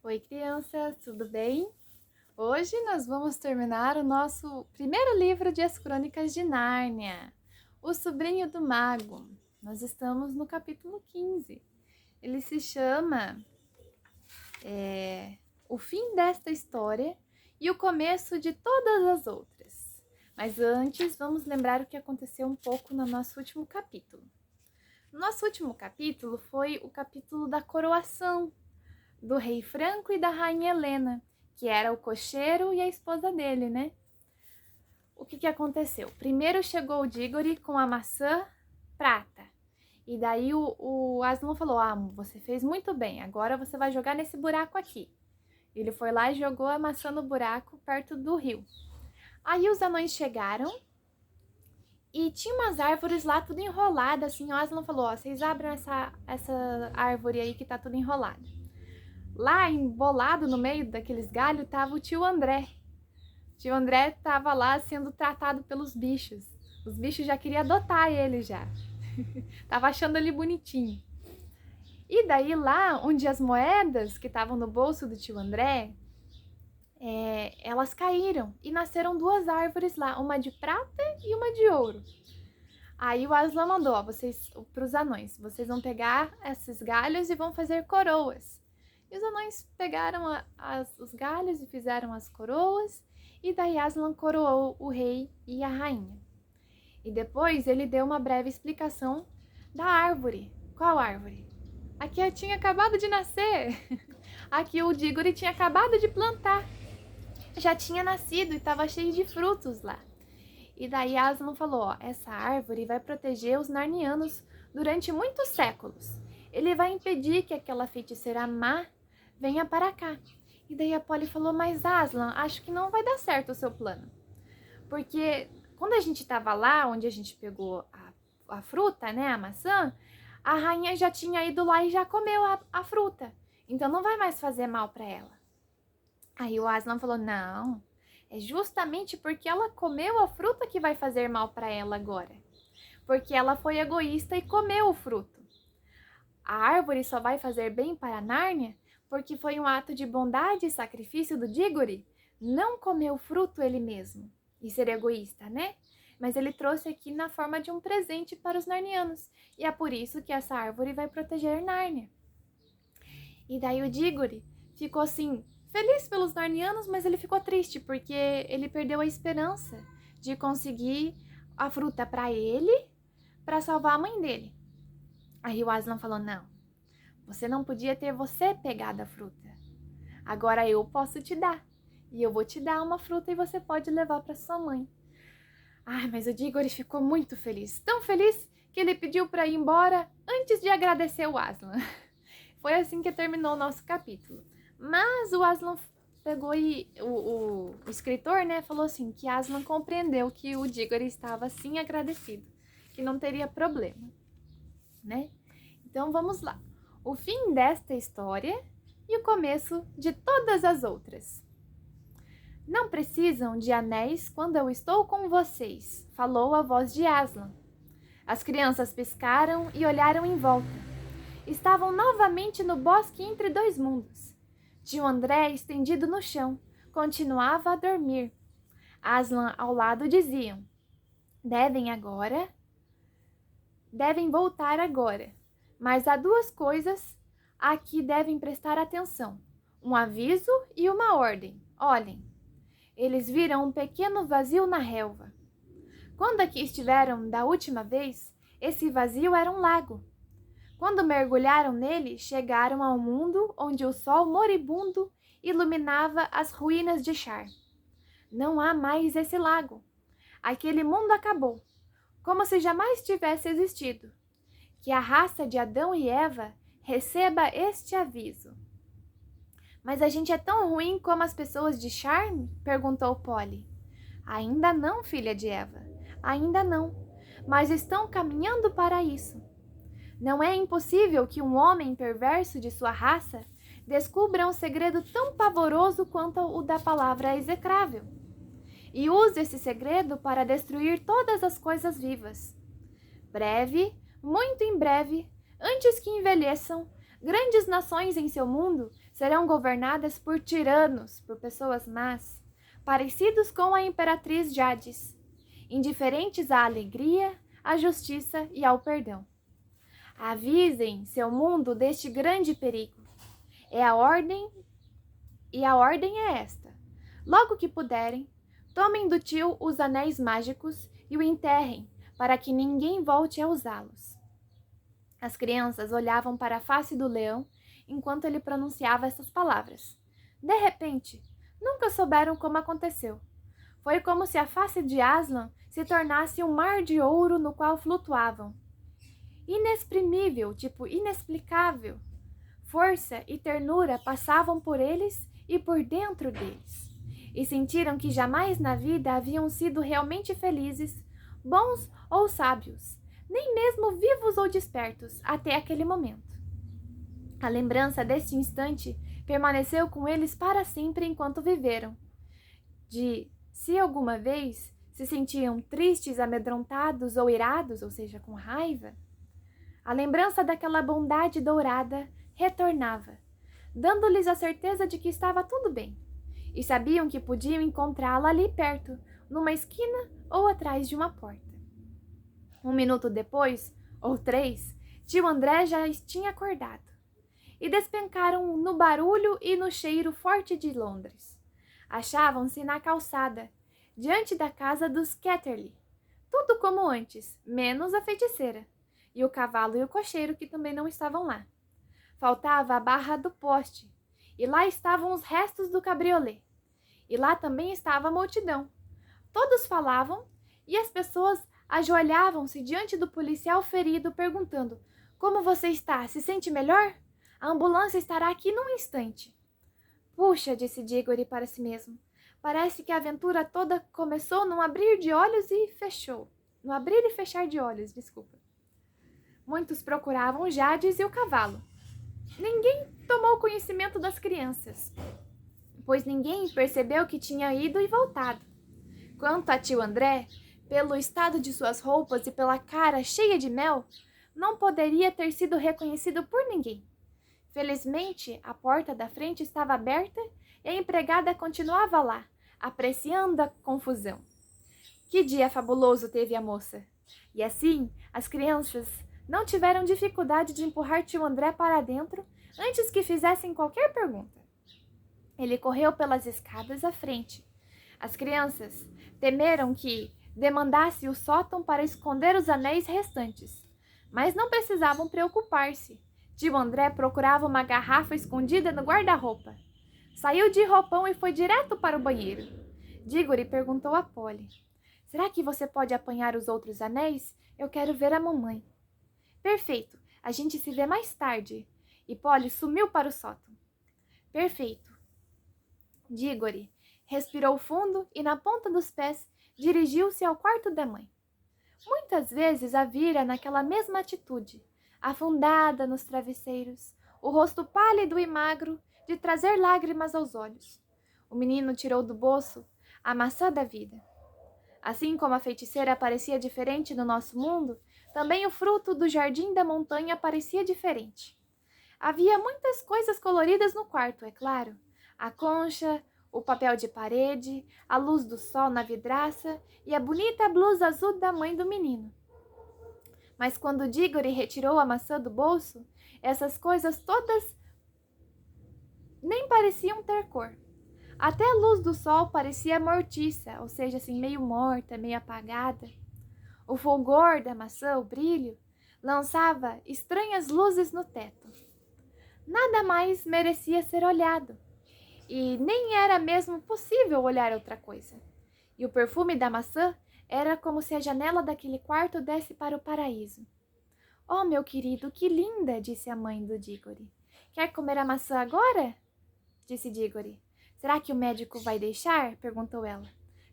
Oi, crianças, tudo bem? Hoje nós vamos terminar o nosso primeiro livro de As Crônicas de Nárnia, O Sobrinho do Mago. Nós estamos no capítulo 15. Ele se chama O Fim desta História e o Começo de Todas as Outras. Mas antes, vamos lembrar o que aconteceu um pouco no nosso último capítulo. No nosso último capítulo foi o capítulo da coroação do rei Franco e da rainha Helena, que era o cocheiro e a esposa dele, né? O que aconteceu? Primeiro chegou o Dígore com a maçã prata. E daí o Aslan falou, você fez muito bem, agora você vai jogar nesse buraco aqui. Ele foi lá e jogou a maçã no buraco perto do rio. Aí os anões chegaram e tinha umas árvores lá tudo enrolada, assim. O Aslan falou, vocês abram essa árvore aí que tá tudo enrolada. Lá, embolado no meio daqueles galhos, tava o tio André. O tio André tava lá sendo tratado pelos bichos. Os bichos já queriam adotar ele já. Tava achando ele bonitinho. E daí lá, onde as moedas que estavam no bolso do tio André, elas caíram e nasceram duas árvores lá, uma de prata e uma de ouro. Aí o Aslan mandou, vocês, pros anões, vocês vão pegar esses galhos e vão fazer coroas. E os anões pegaram os galhos e fizeram as coroas, e daí Aslan coroou o rei e a rainha. E depois ele deu uma breve explicação da árvore. Qual árvore? Aqui eu tinha acabado de nascer. Aqui o Dígore tinha acabado de plantar. Já tinha nascido e estava cheio de frutos lá. E daí Aslan falou, essa árvore vai proteger os narnianos durante muitos séculos. Ele vai impedir que aquela feiticeira má venha para cá. E daí a Polly falou, mas Aslan, acho que não vai dar certo o seu plano. Porque quando a gente estava lá, onde a gente pegou a fruta, né, a maçã, a rainha já tinha ido lá e já comeu a fruta. Então não vai mais fazer mal para ela. Aí o Aslan falou, não, é justamente porque ela comeu a fruta que vai fazer mal para ela agora. Porque ela foi egoísta e comeu o fruto. A árvore só vai fazer bem para Nárnia porque foi um ato de bondade e sacrifício do Dígore não comer o fruto ele mesmo e ser egoísta, né? Mas ele trouxe aqui na forma de um presente para os narnianos. E é por isso que essa árvore vai proteger Nárnia. E daí o Dígore ficou assim, feliz pelos narnianos, mas ele ficou triste porque ele perdeu a esperança de conseguir a fruta para ele, para salvar a mãe dele. Aí o Aslan falou, não, você não podia ter você pegado a fruta. Agora eu posso te dar. E eu vou te dar uma fruta e você pode levar para sua mãe. Mas o Dígore ficou muito feliz. Tão feliz que ele pediu para ir embora antes de agradecer o Aslan. Foi assim que terminou o nosso capítulo. Mas o Aslan pegou e o escritor, né, falou assim, que Aslan compreendeu que o Dígore estava assim agradecido, que não teria problema, né? Então vamos lá. O fim desta história e o começo de todas as outras. Não precisam de anéis quando eu estou com vocês, falou a voz de Aslan. As crianças piscaram e olharam em volta. Estavam novamente no bosque entre dois mundos. Tio André, estendido no chão, continuava a dormir. Aslan ao lado diziam, devem voltar agora. Mas há duas coisas a que devem prestar atenção. Um aviso e uma ordem. Olhem. Eles viram um pequeno vazio na relva. Quando aqui estiveram da última vez, esse vazio era um lago. Quando mergulharam nele, chegaram a um mundo onde o sol moribundo iluminava as ruínas de Char. Não há mais esse lago. Aquele mundo acabou, como se jamais tivesse existido. Que a raça de Adão e Eva receba este aviso. Mas a gente é tão ruim como as pessoas de Char? Perguntou Polly. Ainda não, filha de Eva. Ainda não. Mas estão caminhando para isso. Não é impossível que um homem perverso de sua raça descubra um segredo tão pavoroso quanto o da palavra execrável. E use esse segredo para destruir todas as coisas vivas. Breve, muito em breve, antes que envelheçam, grandes nações em seu mundo serão governadas por tiranos, por pessoas más, parecidos com a imperatriz Jadis, indiferentes à alegria, à justiça e ao perdão. Avisem seu mundo deste grande perigo. A ordem é esta. Logo que puderem, tomem do tio os anéis mágicos e o enterrem, para que ninguém volte a usá-los. As crianças olhavam para a face do leão enquanto ele pronunciava essas palavras. De repente, nunca souberam como aconteceu. Foi como se a face de Aslan se tornasse um mar de ouro no qual flutuavam. Inexprimível, inexplicável. Força e ternura passavam por eles e por dentro deles. E sentiram que jamais na vida haviam sido realmente felizes, bons ou sábios, nem mesmo vivos ou despertos até aquele momento. A lembrança deste instante permaneceu com eles para sempre enquanto viveram. Se alguma vez se sentiam tristes, amedrontados ou irados, ou seja, com raiva, a lembrança daquela bondade dourada retornava, dando-lhes a certeza de que estava tudo bem, e sabiam que podiam encontrá-la ali perto, numa esquina ou atrás de uma porta. 1 minuto depois, ou 3, tio André já tinha acordado, e despencaram no barulho e no cheiro forte de Londres. Achavam-se na calçada, diante da casa dos Ketterle, tudo como antes, menos a feiticeira, e o cavalo e o cocheiro que também não estavam lá. Faltava a barra do poste, e lá estavam os restos do cabriolé. E lá também estava a multidão. Todos falavam, e as pessoas ajoelhavam-se diante do policial ferido, perguntando: "Como você está? Se sente melhor? A ambulância estará aqui num instante." "Puxa", disse Diggory para si mesmo, "parece que a aventura toda começou num abrir de olhos e fechou. No abrir e fechar de olhos, desculpa." Muitos procuravam Jadis e o cavalo. Ninguém tomou conhecimento das crianças, pois ninguém percebeu que tinha ido e voltado. Quanto a tio André, pelo estado de suas roupas e pela cara cheia de mel, não poderia ter sido reconhecido por ninguém. Felizmente, a porta da frente estava aberta e a empregada continuava lá, apreciando a confusão. Que dia fabuloso teve a moça! E assim, as crianças não tiveram dificuldade de empurrar tio André para dentro antes que fizessem qualquer pergunta. Ele correu pelas escadas à frente. As crianças temeram que demandasse o sótão para esconder os anéis restantes, mas não precisavam preocupar-se. Tio André procurava uma garrafa escondida no guarda-roupa. Saiu de roupão e foi direto para o banheiro. Diggory perguntou a Polly: "Será que você pode apanhar os outros anéis? Eu quero ver a mamãe." "Perfeito, a gente se vê mais tarde." E Polly sumiu para o sótão. "Perfeito." Diggory respirou fundo e, na ponta dos pés, dirigiu-se ao quarto da mãe. Muitas vezes a vira naquela mesma atitude, afundada nos travesseiros, o rosto pálido e magro, de trazer lágrimas aos olhos. O menino tirou do bolso a maçã da vida. Assim como a feiticeira parecia diferente no nosso mundo, também o fruto do jardim da montanha parecia diferente. Havia muitas coisas coloridas no quarto, é claro. A concha, o papel de parede, a luz do sol na vidraça e a bonita blusa azul da mãe do menino. Mas quando Diggory retirou a maçã do bolso, essas coisas todas nem pareciam ter cor. Até a luz do sol parecia mortiça, ou seja, assim, meio morta, meio apagada. O fulgor da maçã, o brilho, lançava estranhas luzes no teto. Nada mais merecia ser olhado, e nem era mesmo possível olhar outra coisa. E o perfume da maçã era como se a janela daquele quarto desse para o paraíso. "Oh, meu querido, que linda!" disse a mãe do Diggory. "Quer comer a maçã agora?" disse Diggory. "Será que o médico vai deixar?" perguntou ela.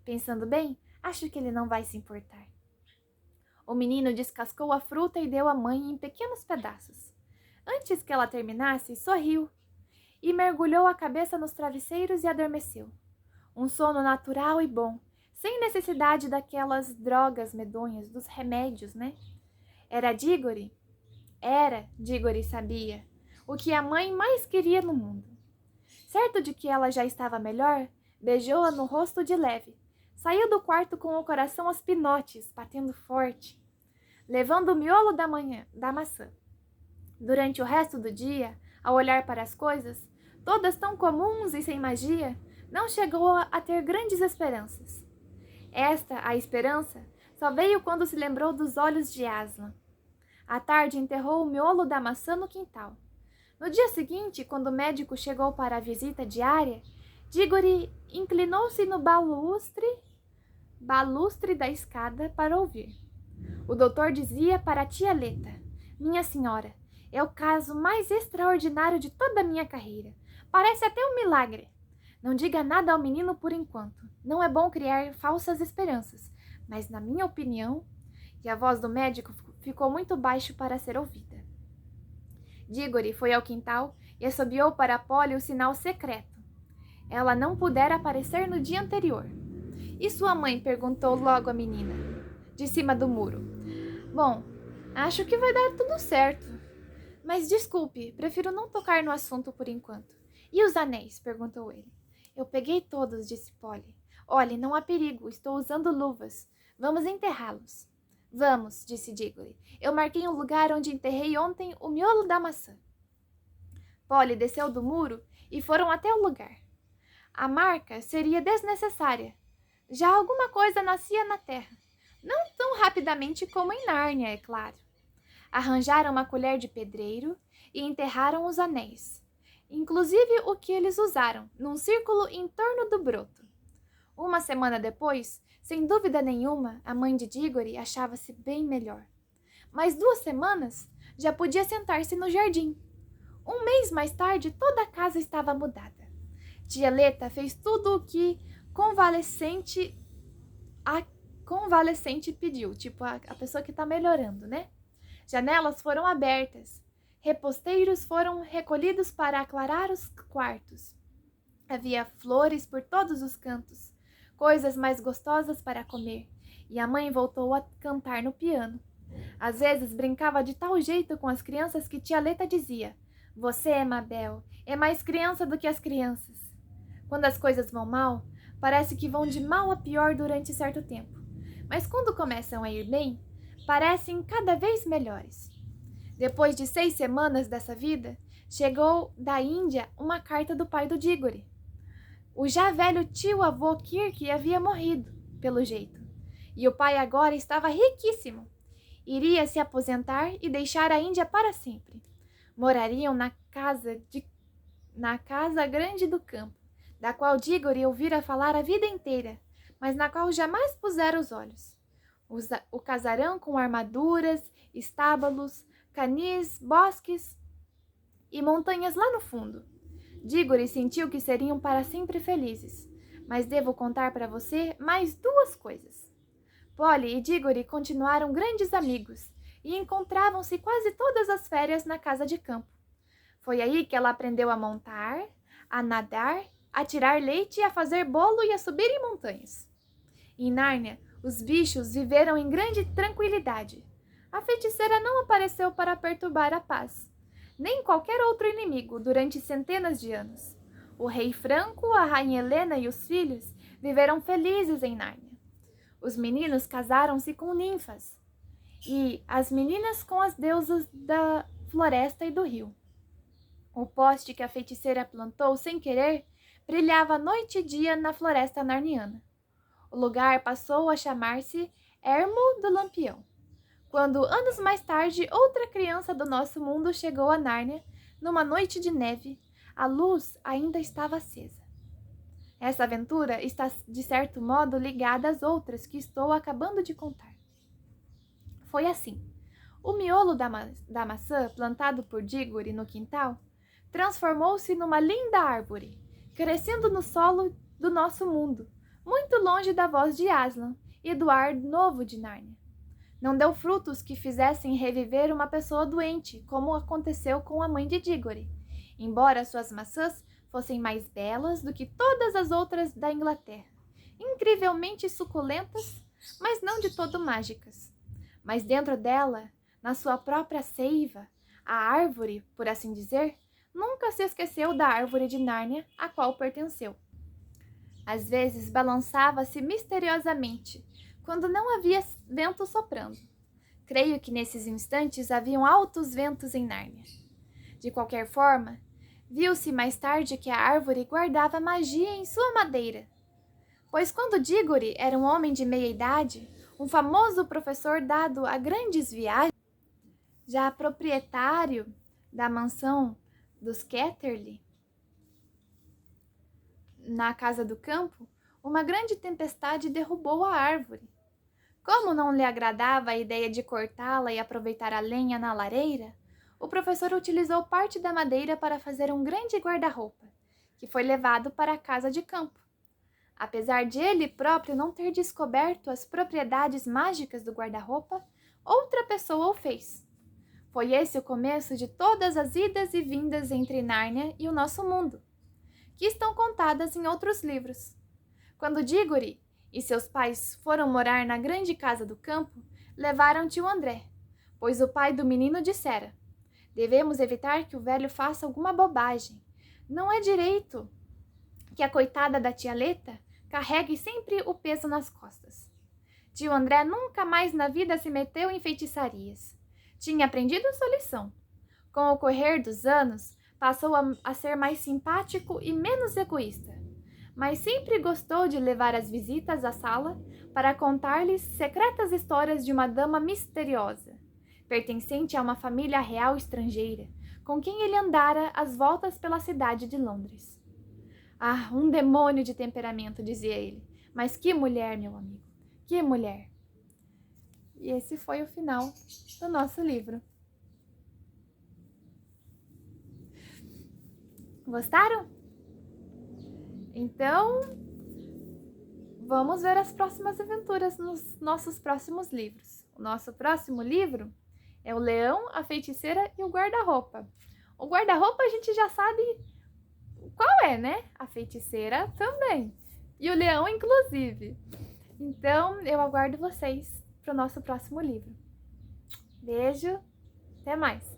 "Pensando bem, acho que ele não vai se importar." O menino descascou a fruta e deu à mãe em pequenos pedaços. Antes que ela terminasse, sorriu e mergulhou a cabeça nos travesseiros e adormeceu. Um sono natural e bom, sem necessidade daquelas drogas medonhas, dos remédios, né? Era, Diggory sabia, o que a mãe mais queria no mundo. certo de que ela já estava melhor, beijou-a no rosto de leve. Saiu do quarto com o coração aos pinotes, batendo forte, levando o miolo da maçã. Durante o resto do dia, ao olhar para as coisas, todas tão comuns e sem magia, não chegou a ter grandes esperanças. A esperança, só veio quando se lembrou dos olhos de Aslan. À tarde enterrou o miolo da maçã no quintal. No dia seguinte, quando o médico chegou para a visita diária, Diggory inclinou-se no balustre da escada para ouvir. O doutor dizia para a tia Leta: "Minha senhora, é o caso mais extraordinário de toda a minha carreira. Parece até um milagre. Não diga nada ao menino por enquanto. Não é bom criar falsas esperanças, mas na minha opinião..." E a voz do médico ficou muito baixo para ser ouvida. Diggory foi ao quintal e assobiou para Polly o sinal secreto. Ela não pudera aparecer no dia anterior. "E sua mãe?" perguntou logo a menina, de cima do muro. "Bom, acho que vai dar tudo certo. Mas desculpe, prefiro não tocar no assunto por enquanto." "E os anéis?" perguntou ele. "Eu peguei todos", disse Polly. "Olhe, não há perigo, estou usando luvas. Vamos enterrá-los." "Vamos", disse Diggory. "Eu marquei um lugar onde enterrei ontem o miolo da maçã." Polly desceu do muro e foram até o lugar. A marca seria desnecessária. Já alguma coisa nascia na terra. Não tão rapidamente como em Nárnia, é claro. Arranjaram uma colher de pedreiro e enterraram os anéis, inclusive o que eles usaram, num círculo em torno do broto. Uma semana depois, sem dúvida nenhuma, a mãe de Diggory achava-se bem melhor. Mas 2 semanas já podia sentar-se no jardim. Um mês mais tarde, toda a casa estava mudada. Tia Leta fez tudo o que a convalescente pediu, tipo a pessoa que está melhorando, né? Janelas foram abertas, reposteiros foram recolhidos para aclarar os quartos. Havia flores por todos os cantos, coisas mais gostosas para comer, e a mãe voltou a cantar no piano. Às vezes brincava de tal jeito com as crianças que tia Leta dizia: "Você, Mabel, é mais criança do que as crianças." Quando as coisas vão mal, parece que vão de mal a pior durante certo tempo. Mas quando começam a ir bem, parecem cada vez melhores. Depois de 6 semanas dessa vida, chegou da Índia uma carta do pai do Diggory. O já velho tio-avô Kirk havia morrido, pelo jeito, e o pai agora estava riquíssimo. Iria se aposentar e deixar a Índia para sempre. Morariam na casa grande do campo, da qual Diggory ouvira falar a vida inteira, mas na qual jamais pusera os olhos. O casarão com armaduras, estábulos, canis, bosques e montanhas lá no fundo. Diggory sentiu que seriam para sempre felizes, mas devo contar para você mais 2 coisas. Polly e Diggory continuaram grandes amigos e encontravam-se quase todas as férias na casa de campo. Foi aí que ela aprendeu a montar, a nadar, a tirar leite, a fazer bolo e a subir em montanhas. Em Nárnia, os bichos viveram em grande tranquilidade. A feiticeira não apareceu para perturbar a paz, nem qualquer outro inimigo, durante centenas de anos. O rei Franco, a rainha Helena e os filhos viveram felizes em Nárnia. Os meninos casaram-se com ninfas e as meninas com as deusas da floresta e do rio. O poste que a feiticeira plantou sem querer brilhava noite e dia na floresta narniana. O lugar passou a chamar-se Ermo do Lampião, quando, anos mais tarde, outra criança do nosso mundo chegou a Nárnia. Numa noite de neve, a luz ainda estava acesa. Essa aventura está, de certo modo, ligada às outras que estou acabando de contar. Foi assim. O miolo da maçã, plantado por Diggory no quintal, transformou-se numa linda árvore, crescendo no solo do nosso mundo, muito longe da voz de Aslan e do ar novo de Nárnia. Não deu frutos que fizessem reviver uma pessoa doente, como aconteceu com a mãe de Diggory, embora suas maçãs fossem mais belas do que todas as outras da Inglaterra, incrivelmente suculentas, mas não de todo mágicas. Mas dentro dela, na sua própria seiva, a árvore, por assim dizer, nunca se esqueceu da árvore de Nárnia a qual pertenceu. Às vezes balançava-se misteriosamente, quando não havia vento soprando. Creio que nesses instantes haviam altos ventos em Nárnia. De qualquer forma, viu-se mais tarde que a árvore guardava magia em sua madeira, pois quando Digory era um homem de meia idade, um famoso professor dado a grandes viagens, já proprietário da mansão dos Ketterle, na casa do campo, uma grande tempestade derrubou a árvore. Como não lhe agradava a ideia de cortá-la e aproveitar a lenha na lareira, o professor utilizou parte da madeira para fazer um grande guarda-roupa, que foi levado para a casa de campo. Apesar de ele próprio não ter descoberto as propriedades mágicas do guarda-roupa, outra pessoa o fez. Foi esse o começo de todas as idas e vindas entre Nárnia e o nosso mundo, que estão contadas em outros livros. Quando Digory e seus pais foram morar na grande casa do campo, levaram tio André, pois o pai do menino dissera: devemos evitar que o velho faça alguma bobagem. Não é direito que a coitada da tia Leta carregue sempre o peso nas costas. Tio André nunca mais na vida se meteu em feitiçarias. Tinha aprendido sua lição. Com o correr dos anos, passou a ser mais simpático e menos egoísta, mas sempre gostou de levar as visitas à sala para contar-lhes secretas histórias de uma dama misteriosa, pertencente a uma família real estrangeira, com quem ele andara às voltas pela cidade de Londres. Ah, um demônio de temperamento, dizia ele. Mas que mulher, meu amigo, que mulher! E esse foi o final do nosso livro. Gostaram? Então, vamos ver as próximas aventuras nos nossos próximos livros. O nosso próximo livro é O Leão, a Feiticeira e o Guarda-Roupa. O guarda-roupa a gente já sabe qual é, né? A feiticeira também. E o leão, inclusive. Então, eu aguardo vocês para o nosso próximo livro. Beijo, até mais!